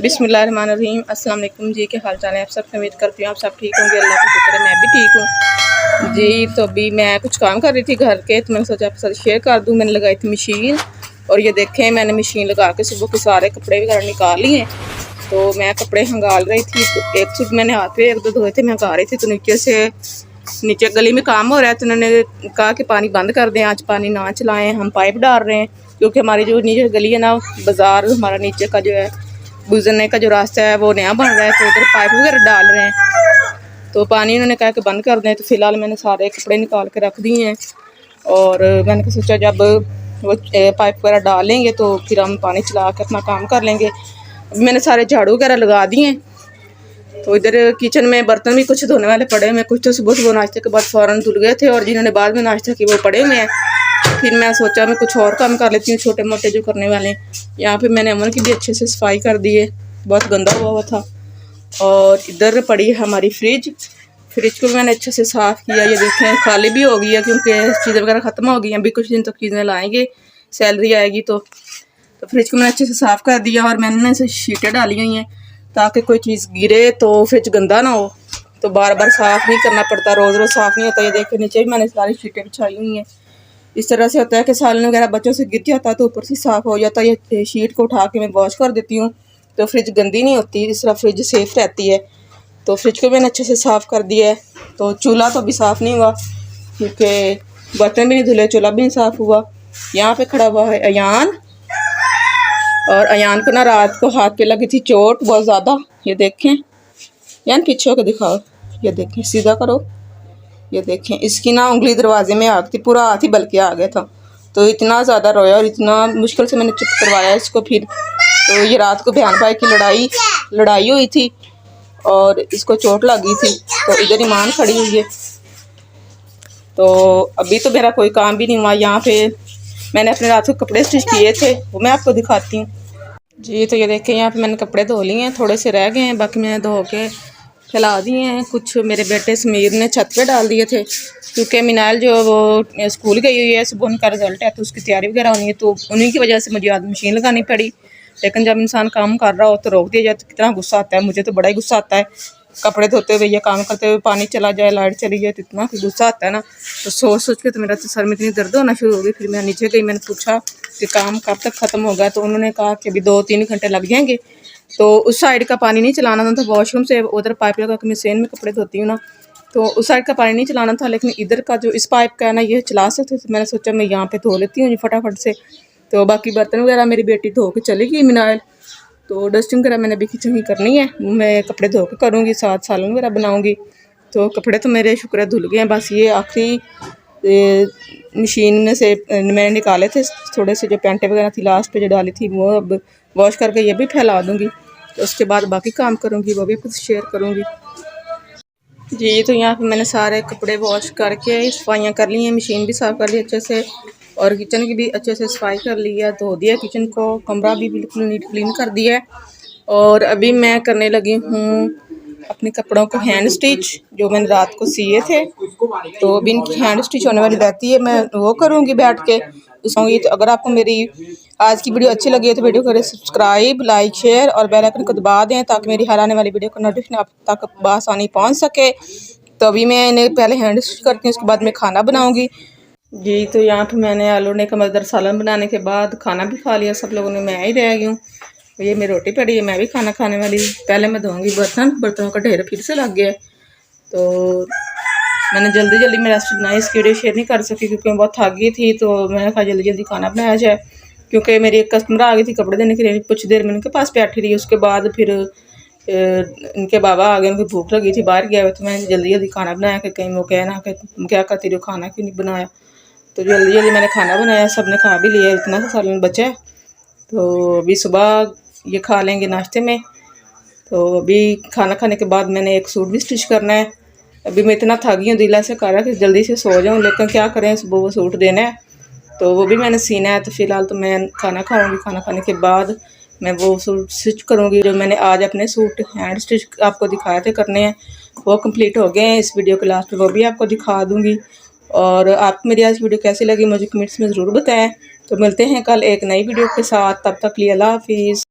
बिस्मिल्लाहिर्रहमानिर्रहीम। अस्सलाम वालेकुम जी, के हाल चाल है? आप सब उम्मीद करती हूँ आप सब ठीक होंगे। अल्लाह का शुक्र है मैं भी ठीक हूँ जी। तो अभी मैं कुछ काम कर रही थी घर के, तो मैंने सोचा आपके साथ शेयर कर दूँ। मैंने लगाई थी मशीन, और ये देखें मैंने मशीन लगा के सुबह के सारे कपड़े वगैरह निकाल लिए। तो मैं कपड़े हंगाल रही थी, तो एक सूट मैंने हाथ पे एक दो धोए थे, मैं हंगा रही थी। तो नीचे गली में काम हो रहा है, तो उन्होंने कहा कि पानी बंद कर दें, आज पानी ना चलाएं, हम पाइप डाल रहे हैं। क्योंकि हमारी जो नीचे गली है ना, बाज़ार हमारा नीचे का जो है गुजरने का जो रास्ता है वो नया बन रहा है, तो उधर पाइप वगैरह डाल रहे हैं। तो पानी उन्होंने कहा कि बंद कर दें। तो फ़िलहाल मैंने सारे कपड़े निकाल के रख दिए हैं, और मैंने सोचा जब वो पाइप वगैरह डालेंगे तो फिर हम पानी चला के अपना काम कर लेंगे। अभी मैंने सारे झाड़ू वगैरह लगा दिए हैं। तो इधर किचन में बर्तन भी कुछ धोने वाले पड़े हुए हैं, कुछ तो सुबह सुबह नाश्ते के बाद फ़ौरन धुल गए थे, और जिन्होंने बाद में नाश्ता किया वो पड़े हुए हैं। फिर मैं सोचा मैं कुछ और काम कर लेती हूँ, छोटे मोटे जो करने वाले हैं। यहाँ पे मैंने अमन की भी अच्छे से सफाई कर दी है, बहुत गंदा हुआ था। और इधर पड़ी है हमारी फ्रिज को भी मैंने अच्छे से साफ़ किया। ये देखें खाली भी हो गई है, क्योंकि चीज़ें वगैरह ख़त्म हो गई हैं। अभी कुछ दिन तक चीज़ें लाएंगे, सैलरी आएगी तो फ्रिज को मैंने अच्छे से साफ़ कर दिया। और मैंने इसे शीटें डाली हुई हैं ताकि कोई चीज़ गिरे तो फ्रिज गंदा ना हो, तो बार बार साफ़ नहीं करना पड़ता, रोज़ रोज़ साफ़ नहीं होता। ये देखें नीचे भी मैंने सारी शीटें बिछाई हुई हैं। इस तरह से होता है कि सालन वगैरह बच्चों से गिर जाता है तो ऊपर से साफ़ हो जाता है। ये शीट को उठा के मैं वॉश कर देती हूँ, तो फ्रिज गंदी नहीं होती, इस तरह फ्रिज सेफ़ रहती है। तो फ्रिज को मैंने अच्छे से साफ़ कर दिया है। तो चूल्हा तो अभी साफ़ नहीं हुआ, क्योंकि बर्तन भी नहीं धुले, चूल्हा भी नहीं साफ़ हुआ। यहाँ पे खड़ा हुआ है अयान, और अयान को ना रात को हाथ पे लगी थी चोट बहुत ज़्यादा। ये देखें यान, पीछे होकर दिखाओ, ये देखें, सीधा करो, ये देखें इसकी ना उंगली दरवाजे में आ गई थी, पूरा हाथ ही बल्कि आ गया था। तो इतना ज़्यादा रोया, और इतना मुश्किल से मैंने चुप करवाया इसको। फिर तो ये रात को बहन भाई की लड़ाई हुई थी, और इसको चोट लगी थी, तो इधर ईमान खड़ी हुई है। तो अभी तो मेरा कोई काम भी नहीं हुआ। यहाँ पे मैंने अपने रात को कपड़े स्टिच किए थे, वो मैं आपको दिखाती हूँ जी। तो ये देखें यहाँ पे मैंने कपड़े धो लिए हैं, थोड़े से रह गए हैं, बाकी मैंने धो के फैला दिए हैं। कुछ मेरे बेटे समीर ने छत पे डाल दिए थे, क्योंकि मिनाल जो वो स्कूल गई हुई है, सुबह उनका रिजल्ट है, तो उसकी तैयारी वगैरह होनी है। तो उन्हीं की वजह से मुझे आज मशीन लगानी पड़ी। लेकिन जब इंसान काम कर रहा हो तो रोक दिया जाए तो कितना गुस्सा आता है। मुझे तो बड़ा ही गुस्सा आता है, कपड़े धोते हुए या काम करते हुए पानी चला जाए, लाइट चली जाए, तो इतना गुस्सा आता है ना। तो सोच के तो मेरा तो सर में इतनी दर्द होना शुरू हो गई। फिर मैं नीचे गई, मैंने पूछा कि काम कब तक ख़त्म होगा, तो उन्होंने कहा कि अभी 2-3 घंटे लग जाएंगे। तो उस साइड का पानी नहीं चलाना था, तो वॉशरूम से उधर पाइप लगा के मशीन में कपड़े धोती हूँ ना, तो उस साइड का पानी नहीं चलाना था। लेकिन इधर का जो इस पाइप का है ना, ये चला सकते, तो मैंने सोचा मैं यहाँ पे धो लेती हूँ फटाफट से। तो बाकी बर्तन वगैरह मेरी बेटी धो के चली गई मिनाल, तो डस्टिंग वगैरह मैंने अभी किचन की करनी है, मैं कपड़े धो के करूँगी, साथ सालन वगैरह बनाऊँगी। तो कपड़े तो मेरे शुक्र है धुल गए हैं, बस ये आखिरी मशीन में से मैंने निकाले थे थोड़े से, जो पैंटें वगैरह थी लास्ट पे जो डाली थी, वो अब वॉश करके ये भी फैला दूँगी। तो उसके बाद बाकी काम करूँगी, वो भी कुछ शेयर करूँगी जी। तो यहाँ पे मैंने सारे कपड़े वॉश करके सफाइयाँ कर ली हैं, मशीन भी साफ़ कर ली अच्छे से, और किचन की भी अच्छे से सफाई कर ली है, धो दिया किचन को, कमरा भी बिल्कुल नीट क्लीन कर दिया है। और अभी मैं करने लगी हूँ अपने कपड़ों को हैंड स्टिच, जो मैंने रात को सिए थे। तो अभी इनकी हैंड स्टिच होने वाली रहती है, मैं वो करूँगी बैठ के उसमें। तो अगर आपको मेरी आज की वीडियो अच्छी लगी है तो वीडियो करें सब्सक्राइब, लाइक, शेयर और बेल आइकन को दबा दें, ताकि मेरी हर आने वाली वीडियो का नोटिफिकेशन आप तक बआसानी पहुँच सके। तो अभी मैं इन्हें पहले हैंड स्टिच करती हूँ, उसके बाद मैं खाना बनाऊँगी जी। तो यहाँ पे मैंने आलू ने का मज़ेदार सालन बनाने के बाद खाना भी खा लिया सब लोगों ने, मैं ही रह गई हूँ। ये मेरी रोटी पड़ी है, मैं भी खाना खाने वाली। पहले मैं धोऊंगी बर्तनों का ढेर फिर से लग गया है। तो मैंने जल्दी में रेसिपी बनाई, इसकी वीडियो शेयर नहीं कर सकी क्योंकि मैं बहुत थक गई थी। तो मैंने कहा जल्दी खाना बनाया जाए, क्योंकि मेरी एक कस्टमर आ गई थी कपड़े देने के लिए। कुछ देर मैं उनके पास बैठी रही, उसके बाद फिर इनके बाबा आ गए, उनकी भूख लगी थी, बाहर गया हुआ। तो मैंने जल्दी खाना बनाया कि कहीं वो कहना कि क्या करती रही हो, खाना क्यों नहीं बनाया। तो जल्दी मैंने खाना बनाया, सब ने खा भी लिया, इतना सा सालन बचा है। तो अभी सुबह ये खा लेंगे नाश्ते में। तो अभी खाना खाने के बाद मैंने एक सूट भी स्टिच करना है। अभी मैं इतना थक गई हूँ, दिल ऐसे कर रहा है कि जल्दी से सो जाऊँ, लेकिन क्या करें, सुबह वो सूट देना है, तो वो भी मैंने सीना है। तो फ़िलहाल तो मैं खाना खाऊंगी, खाना खाने के बाद मैं वो सूट स्टिच करूँगी। जो मैंने आज अपने सूट हैंड स्टिच आपको दिखाए थे करने हैं, वो कंप्लीट हो गए हैं। इस वीडियो के लास्ट में वो भी आपको दिखा दूँगी। और आपको मेरी आज वीडियो कैसी लगी मुझे कमेंट्स में ज़रूर बताएं। तो मिलते हैं कल एक नई वीडियो के साथ, तब तक के लिए अल्लाह हाफिज़।